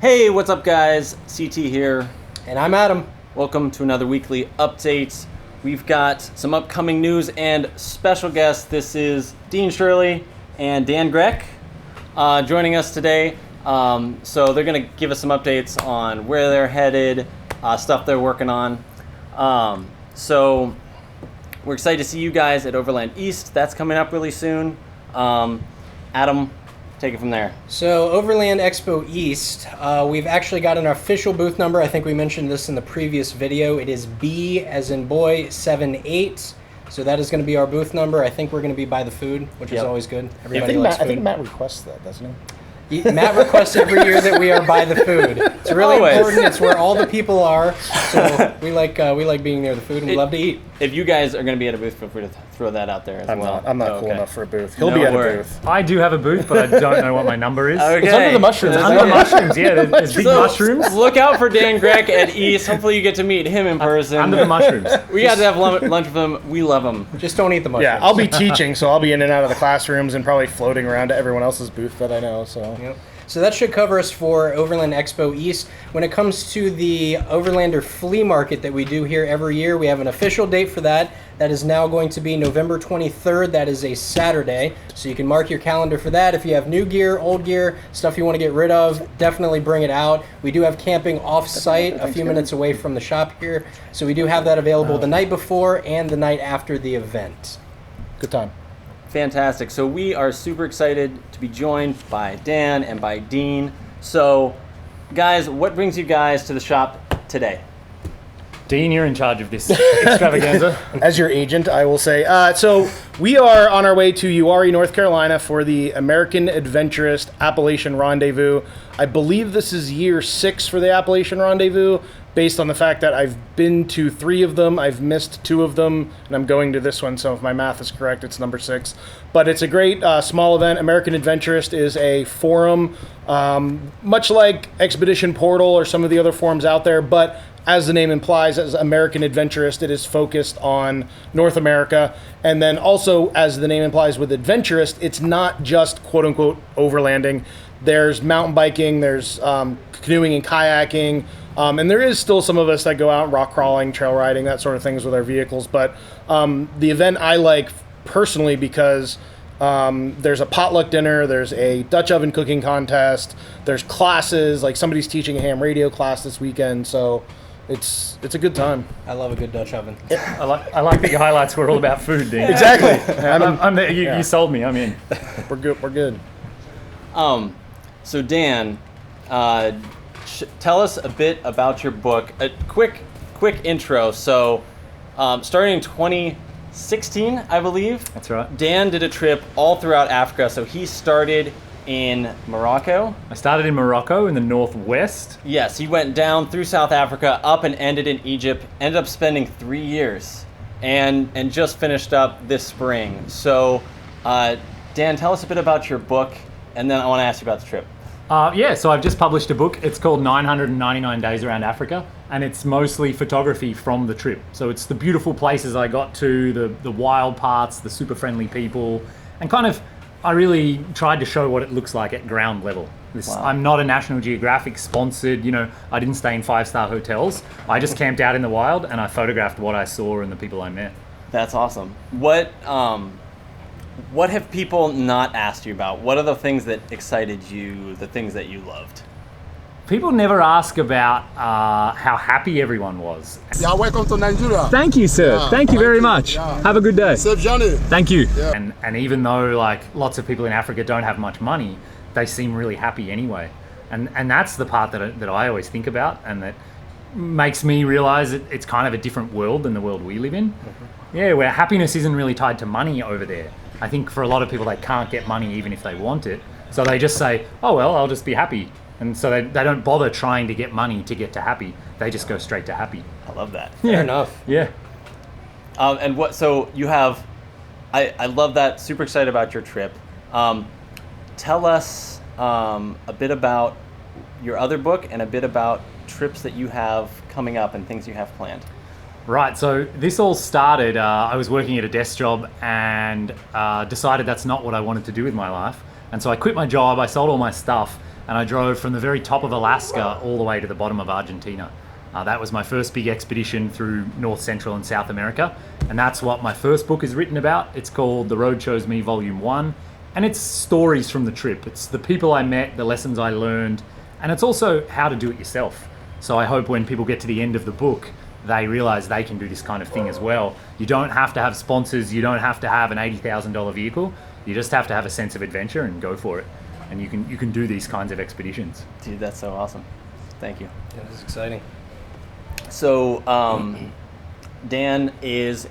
Hey, what's up guys? CT here. And I'm Adam. Welcome to another weekly update. We've got some upcoming news and special guests. This is Dean Shirely and Dan Grec joining us today. So they're going to give us some updates on where they're headed, stuff they're working on. So we're excited to see you guys at Overland East. That's coming up really soon. Adam, take it from there. So Overland Expo East, we've actually got an official booth number. I think we mentioned this in the previous video. It is B as in boy 78. So that is going to be our booth number. I think we're going to be by the food, which is always good. Everybody likes food. I think Matt requests that, doesn't he? Matt requests every year that we are by the food. It's really important. It's where all the people are. So we like being near the food, and we love to eat. If you guys are going to be at a booth, feel free to throw that out there as well. I'm not cool enough for a booth. He'll be at a booth. I do have a booth, but I don't know what my number is. Okay. It's under the mushrooms. It's under the mushrooms, yeah. There's big mushrooms. Look out for Dan Grec at East. Hopefully you get to meet him in person. Under the mushrooms. We got to have lunch with him. We love him. Just don't eat the mushrooms. Yeah, I'll be teaching, so I'll be in and out of the classrooms and probably floating around to everyone else's booth that I know. So that should cover us for Overland Expo East. When it comes to the Overlander Flea Market that we do here every year, we have an official date for that. That is now going to be November 23rd. That is a Saturday. So you can mark your calendar for that. If you have new gear, old gear, stuff you want to get rid of, definitely bring it out. We do have camping off-site a few minutes away from the shop here. So we do have that available the night before and the night after the event. Good time. Fantastic. So we are super excited to be joined by Dan and by Dean. So guys, what brings you guys to the shop today? Dean, you're in charge of this extravaganza. As your agent, I will say. So we are on our way to Uwharrie, North Carolina for the American Adventurist Appalachian Rendezvous. I believe this is year 6 for the Appalachian Rendezvous, based on the fact that I've been to 3 of them, I've missed 2 of them, and I'm going to this one, so if my math is correct, it's number 6. But it's a great small event. American Adventurist is a forum, much like Expedition Portal or some of the other forums out there, but as the name implies, as American Adventurist, it is focused on North America. And then also, as the name implies with Adventurist, it's not just quote-unquote overlanding. There's mountain biking, there's canoeing and kayaking, and there is still some of us that go out rock crawling, trail riding, that sort of things with our vehicles. But the event I like personally because there's a potluck dinner, there's a Dutch oven cooking contest, there's classes, like somebody's teaching a ham radio class this weekend, so it's a good time. I love a good Dutch oven. I like that your highlights were all about food, Dean. Exactly. I'm there. You sold me. I'm in. We're good. So Dan, tell us a bit about your book. A quick intro. So, starting in 2016, I believe. That's right. Dan did a trip all throughout Africa. So he started in Morocco. I started in Morocco in the northwest. Yes, he went down through South Africa, up and ended in Egypt. Ended up spending 3 years, and just finished up this spring. So, Dan, tell us a bit about your book, and then I want to ask you about the trip. So I've just published a book. It's called 999 Days Around Africa, and it's mostly photography from the trip. So it's the beautiful places I got to, the wild parts, the super friendly people, and kind of I really tried to show what it looks like at ground level. Wow. I'm not a National Geographic sponsored, I didn't stay in 5-star hotels. I just camped out in the wild and I photographed what I saw and the people I met. That's awesome. What have people not asked you about? What are the things that excited you, the things that you loved? People never ask about how happy everyone was. Yeah, welcome to Nigeria. Thank you, sir. Yeah, thank you very much. Yeah. Have a good day. Safe journey. Thank you. Yeah. And even though lots of people in Africa don't have much money, they seem really happy anyway. And that's the part that I always think about, and that makes me realize that it's kind of a different world than the world we live in. Mm-hmm. Yeah, where happiness isn't really tied to money over there. I think for a lot of people, they can't get money even if they want it. So they just say, oh, well, I'll just be happy. And so they don't bother trying to get money to get to happy. They just go straight to happy. I love that. Fair enough. Yeah. And so you have, I love that. Super excited about your trip. Tell us a bit about your other book and a bit about trips that you have coming up and things you have planned. Right, so this all started, I was working at a desk job and decided that's not what I wanted to do with my life. And so I quit my job, I sold all my stuff, and I drove from the very top of Alaska all the way to the bottom of Argentina. That was my first big expedition through North, Central, and South America, and that's what my first book is written about. It's called The Road Chose Me, Volume 1, and it's stories from the trip. It's the people I met, the lessons I learned, and it's also how to do it yourself. So I hope when people get to the end of the book, they realize they can do this kind of thing as well. You don't have to have sponsors, you don't have to have an $80,000 vehicle, you just have to have a sense of adventure and go for it. And you can do these kinds of expeditions. Dude, that's so awesome. Thank you. That is exciting. So, Dan is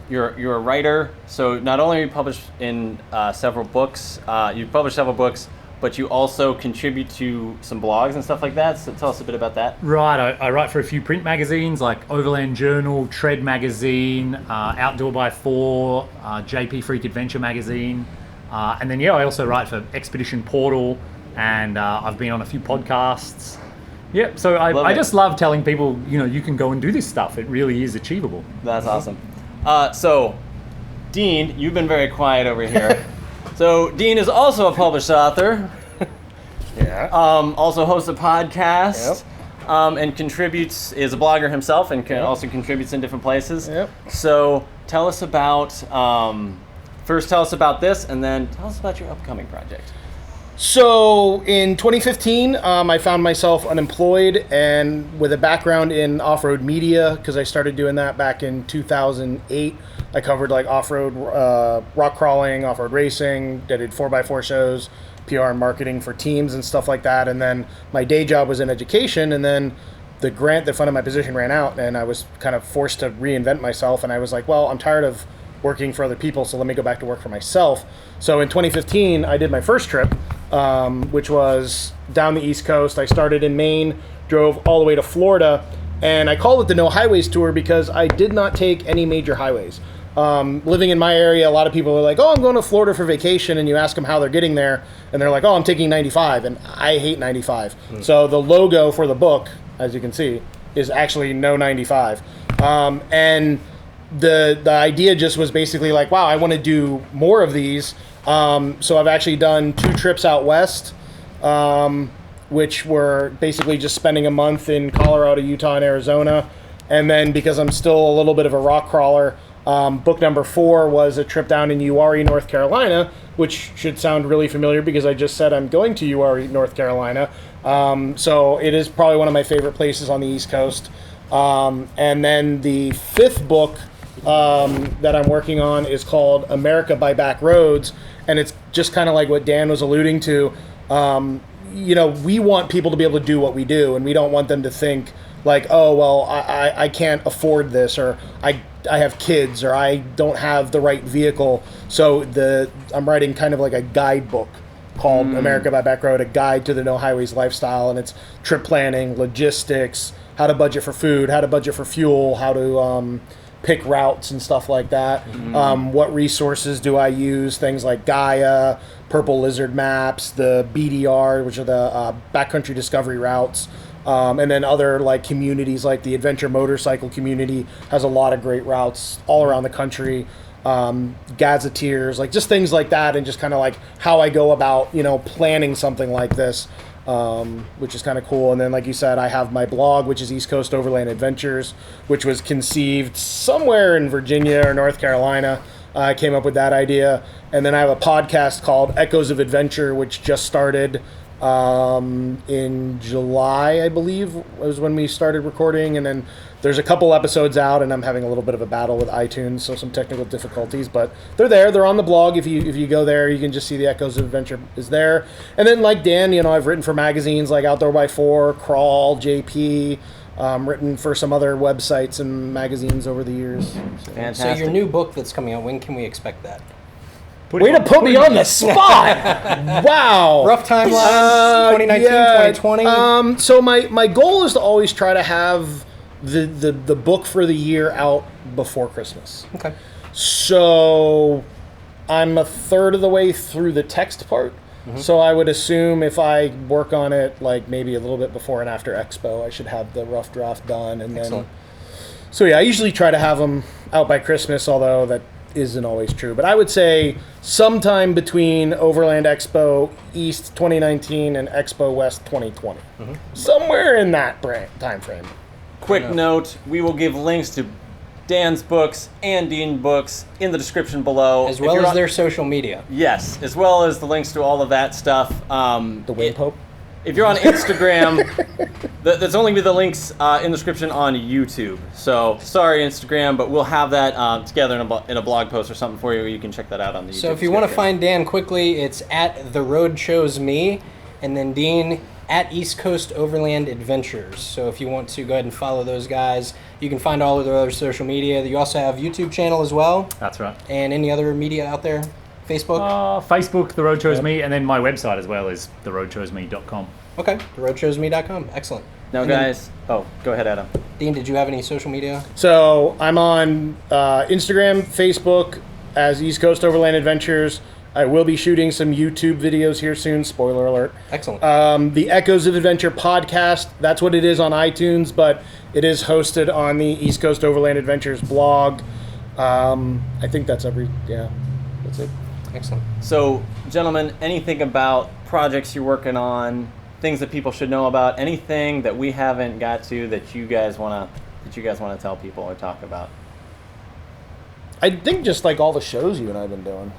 you're a writer. So not only are you published in several books, you've published several books, but you also contribute to some blogs and stuff like that. So tell us a bit about that. Right, I write for a few print magazines like Overland Journal, Tread Magazine, Outdoor by 4, JP Freak Adventure Magazine. And then, I also write for Expedition Portal, and I've been on a few podcasts. Yep, so I just love telling people, you can go and do this stuff. It really is achievable. That's awesome. So, Dean, you've been very quiet over here. So, Dean is also a published author. Yeah. Also hosts a podcast. Yep. And is a blogger himself, and also contributes in different places. Yep. So, tell us about, first tell us about this, and then tell us about your upcoming project. So in 2015, I found myself unemployed and with a background in off-road media, because I started doing that back in 2008. I covered like off-road rock crawling, off-road racing, I did 4x4 shows, PR and marketing for teams and stuff like that. And then my day job was in education, and then the grant that funded my position ran out, and I was kind of forced to reinvent myself. And I was like, well, I'm tired of working for other people, so let me go back to work for myself. So in 2015, I did my first trip, which was down the East Coast. I started in Maine, drove all the way to Florida, and I called it the No Highways Tour because I did not take any major highways. Living in my area, a lot of people are like, oh, I'm going to Florida for vacation, and you ask them how they're getting there, and they're like, oh, I'm taking 95, and I hate 95. So the logo for the book, as you can see, is actually No 95. And the idea just was basically like, wow, I want to do more of these. So I've actually done 2 trips out west, which were basically just spending a month in Colorado, Utah, and Arizona. And then because I'm still a little bit of a rock crawler, book number 4 was a trip down in Uwharrie, North Carolina, which should sound really familiar because I just said I'm going to Uwharrie, North Carolina. So it is probably one of my favorite places on the East Coast. And then the 5th book that I'm working on is called America by Back Roads, and it's just kind of like what Dan was alluding to. We want people to be able to do what we do, and we don't want them to think like, oh, well, I can't afford this, or I have kids, or I don't have the right vehicle. So I'm writing kind of like a guidebook called America by Back Road, a guide to the No Highways lifestyle, and it's trip planning, logistics, how to budget for food, how to budget for fuel, how to pick routes and stuff like that. What resources do I use? Things like Gaia, Purple Lizard Maps, the BDR, which are the backcountry discovery routes, and then other like communities like the Adventure Motorcycle community has a lot of great routes all around the country. Gazetteers, like just things like that, and just kind of like how I go about planning something like this. Which is kind of cool. And then, like you said, I have my blog, which is East Coast Overland Adventures, which was conceived somewhere in Virginia or North Carolina. I came up with that idea. And then I have a podcast called Echoes of Adventure, which just started in July, I believe, was when we started recording. And then there's a couple episodes out, and I'm having a little bit of a battle with iTunes, so some technical difficulties, but they're there. They're on the blog. If you go there, you can just see the Echoes of Adventure is there. And then, like Dan, I've written for magazines like Outdoor by 4, Crawl, JP, written for some other websites and magazines over the years. Fantastic. So your new book that's coming out, when can we expect that? Way to put me on the spot! Wow. Rough timeline, 2019, 2020? So my goal is to always try to have the book for the year out before Christmas. Okay. So I'm a third of the way through the text part. So I would assume if I work on it like maybe a little bit before and after Expo, I should have the rough draft done. And Excellent. then, so yeah, I usually try to have them out by Christmas, although that isn't always true. But I would say sometime between Overland Expo East 2019 and Expo West 2020. Somewhere in that time frame. Quick note, we will give links to Dan's books and Dean's books in the description below. As well as their social media. Yes, as well as the links to all of that stuff. The Wind Pope? If you're on Instagram, that's only be the links in the description on YouTube. So, sorry Instagram, but we'll have that together in a blog post or something for you. You can check that out on the YouTube. So if you want to find Dan quickly, it's at The Road Chose Me, and then Dean at East Coast Overland Adventures. So if you want to go ahead and follow those guys, you can find all of their other social media. You also have YouTube channel as well. That's right. And any other media out there? Facebook? Facebook, The Road Chose Me, and then my website as well is theroadchoseme.com. Okay, theroadchoseme.com. Excellent. Now, And guys, go ahead, Adam. Dean, did you have any social media? So I'm on Instagram, Facebook as East Coast Overland Adventures. I will be shooting some YouTube videos here soon. Spoiler alert. Excellent. The Echoes of Adventure podcast, that's what it is on iTunes, but it is hosted on the East Coast Overland Adventures blog. I think that's that's it. Excellent. So, gentlemen, anything about projects you're working on, things that people should know about, anything that we haven't got to that you guys want to tell people or talk about? I think just like all the shows you and I have been doing.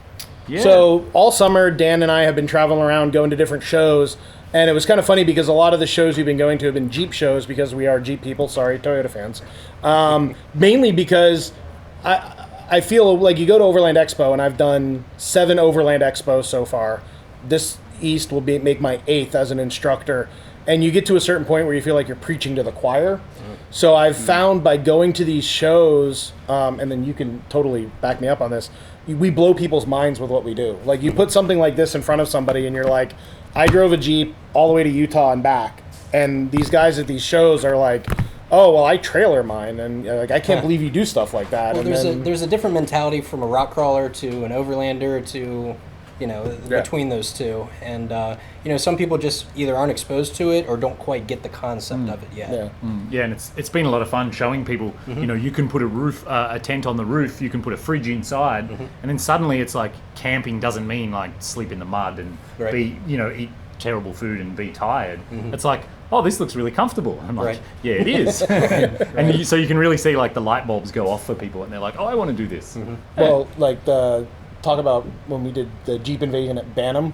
Yeah. So all summer, Dan and I have been traveling around, going to different shows, and it was kind of funny because a lot of the shows we've been going to have been Jeep shows because we are Jeep people. Sorry, Toyota fans. Mainly because I feel like you go to Overland Expo, and I've done 7 Overland Expos so far. This East will make my 8th as an instructor, and you get to a certain point where you feel like you're preaching to the choir. So I've found by going to these shows, and then you can totally back me up on this, we blow people's minds with what we do. Like, you put something like this in front of somebody and you're like, I drove a Jeep all the way to Utah and back. And these guys at these shows are like, oh, well, I trailer mine. And like, I can't believe you do stuff like that. Well, and there's a different mentality from a rock crawler to an overlander to, between those two. And, some people just either aren't exposed to it or don't quite get the concept of it yet. Yeah. Yeah, and it's been a lot of fun showing people, you can put a tent on the roof, you can put a fridge inside, and then suddenly it's like camping doesn't mean like sleep in the mud and eat terrible food and be tired. It's like, oh, this looks really comfortable. I'm like, yeah, it is. And so you can really see like the light bulbs go off for people and they're like, oh, I want to do this. Well, like talk about when we did the Jeep invasion at Bantam,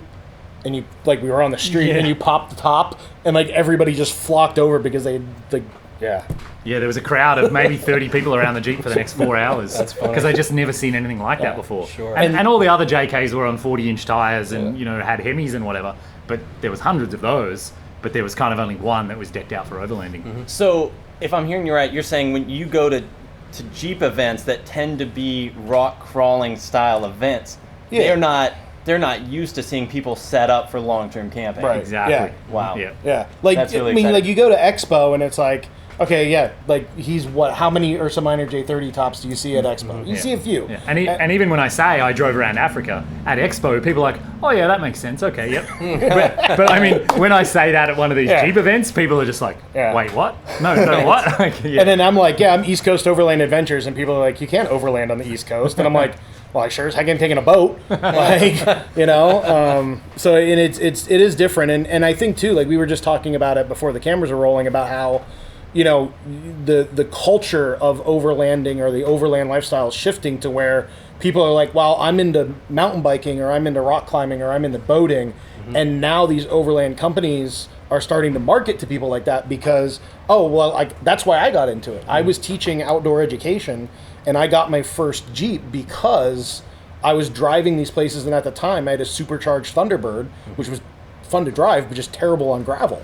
and we were on the street and you popped the top and like everybody just flocked over because they yeah, there was a crowd of maybe 30 people around the Jeep for the next 4 hours. That's funny. Because they just never seen anything like that before. Sure. And all the other JKs were on 40-inch tires and had Hemis and whatever, but there was hundreds of those, but there was kind of only one that was decked out for overlanding. So, if I'm hearing you right, you're saying when you go to Jeep events that tend to be rock crawling style events, they're not used to seeing people set up for long-term camping. Right. Exactly. Yeah. Wow. Yeah. Like, That's really I mean, exciting. like you go to Expo and it's like, okay, yeah, like he's how many Ursa Minor J30 tops do you see at Expo? You see a few. Yeah. And even when I say I drove around Africa at Expo, people are like, oh yeah, that makes sense. Okay, yep. but I mean, when I say that at one of these Jeep events, people are just like, wait, what? No, what? Like, And then I'm like, I'm East Coast Overland Adventures, and people are like, you can't overland on the East Coast, and I'm like, well, I sure as heck am taking a boat, So and it is different, and I think too, like we were just talking about it before the cameras were rolling about how, the culture of overlanding or the overland lifestyle is shifting to where people are like, well, I'm into mountain biking or I'm into rock climbing or I'm into boating, and now these overland companies are starting to market to people like that because, that's why I got into it. I was teaching outdoor education, and I got my first Jeep because I was driving these places, and at the time I had a supercharged Thunderbird, which was fun to drive, but just terrible on gravel.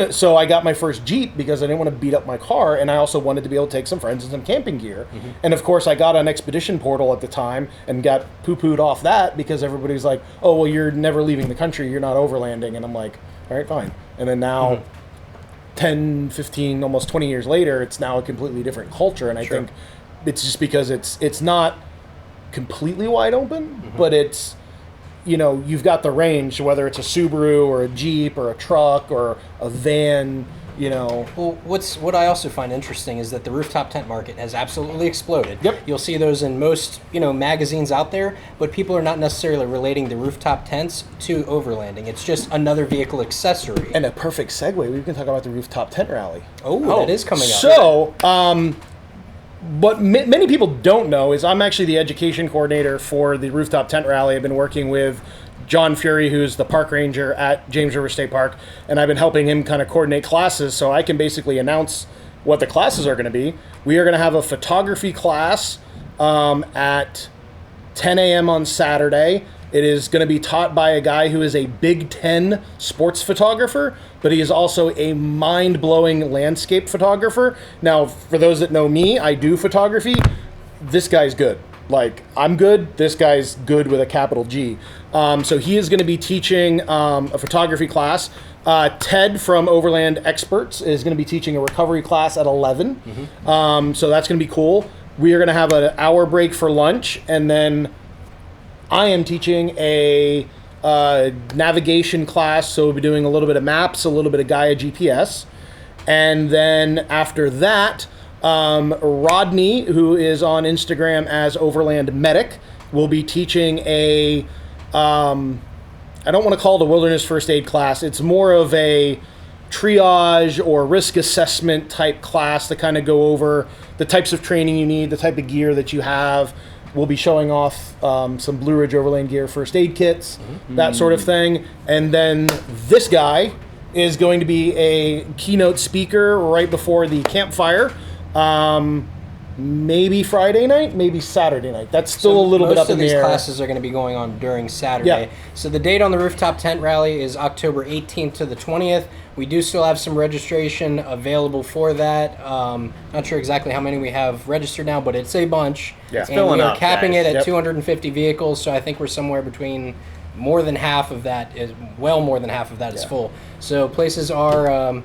So I got my first Jeep because I didn't want to beat up my car, and I also wanted to be able to take some friends and some camping gear. And of course I got on Expedition Portal at the time and got poo-pooed off that because everybody's like, oh, well, you're never leaving the country, you're not overlanding. And I'm like, all right, fine. And then now 10, 15, almost 20 years later, it's now a completely different culture, and I think it's just because it's not completely wide open, but it's, you've got the range, whether it's a Subaru or a Jeep or a truck or a van, you know. Well, what I also find interesting is that the rooftop tent market has absolutely exploded. Yep. You'll see those in most, magazines out there, but people are not necessarily relating the rooftop tents to overlanding. It's just another vehicle accessory. And a perfect segue, we can talk about the rooftop tent rally. Oh, that is coming up. So, what many people don't know is I'm actually the education coordinator for the rooftop tent rally. I've been working with John Fury, who's the park ranger at James River State Park, and I've been helping him kind of coordinate classes so I can basically announce what the classes are going to be. We are going to have a photography class at 10 a.m. on Saturday. It is going to be taught by a guy who is a Big Ten sports photographer, but he is also a mind-blowing landscape photographer. Now, for those that know me, I do photography. This guy's good. Like, I'm good. This guy's good with a capital G. So he is going to be teaching a photography class. Ted from Overland Experts is going to be teaching a recovery class at 11. Mm-hmm. So that's going to be cool. We are going to have an hour break for lunch, and then I am teaching a navigation class, so we'll be doing a little bit of maps, a little bit of Gaia GPS. And then after that, Rodney, who is on Instagram as Overland Medic, will be teaching a, I don't want to call it a wilderness first aid class. It's more of a triage or risk assessment type class to kind of go over the types of training you need, the type of gear that you have. We'll be showing off some Blue Ridge Overland gear first aid kits, that sort of thing. And then this guy is going to be a keynote speaker right before the campfire. Maybe Friday night, maybe Saturday night. That's still a little bit up in the air. Most of these classes are going to be going on during Saturday. Yeah. So the date on the Rooftop Tent Rally is October 18th to the 20th. We do still have some registration available for that. Not sure exactly how many we have registered now, but it's a bunch. Yeah. It's and filling we are up, capping guys. it at Yep. 250 vehicles, so I think we're somewhere between more than half of that is Yeah. full. So places are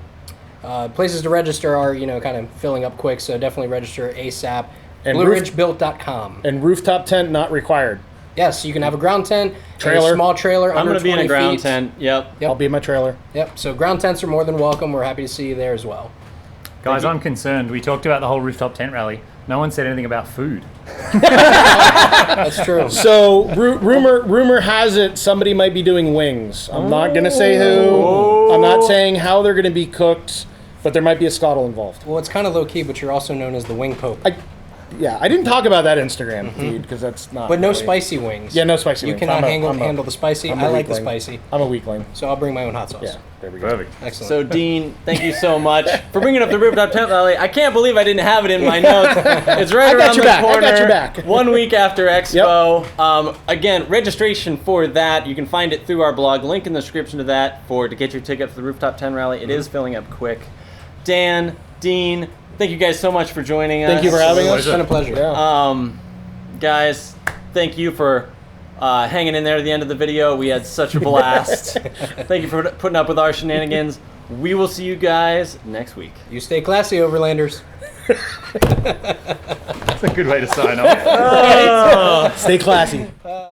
places to register are kind of filling up quick. So definitely register ASAP. And BlueRidgeBuilt.com. And rooftop tent not required. Yes, you can have a ground tent, Trailer. a small trailer I'm under going to be in 20 a ground feet. tent. Yep. Yep. I'll be in my trailer. Yep. So ground tents are more than welcome. We're happy to see you there as well. Guys, I'm concerned. We talked about the whole rooftop tent rally. No one said anything about food. That's true. So rumor has it somebody might be doing wings. I'm not going to say who. I'm not saying how they're going to be cooked, but there might be a scuttle involved. Well, it's kind of low key, but you're also known as the Wing Pope. I didn't talk about that Instagram feed because that's not. But no really- spicy wings. Yeah, no spicy You wings. cannot I'm a- handle the spicy. I'm a I like the weakling. spicy. I'm a weakling. So I'll bring my own hot sauce. Yeah, there we go. Perfect. Excellent. So, Dean, thank you so much for bringing up the Rooftop Tent Rally. I can't believe I didn't have it in my notes. It's right I got around your the back. I corner. got your back. 1 week after Expo. Again, registration for that, you can find it through our blog. Link in the description to that to get your ticket for the Rooftop Tent Rally. It is filling up quick. Dan, Dean, thank you guys so much for joining us. Thank you for having us. It's been a pleasure. Yeah. Guys, thank you for hanging in there at the end of the video. We had such a blast. Thank you for putting up with our shenanigans. We will see you guys next week. You stay classy, Overlanders. That's a good way to sign off. Stay classy.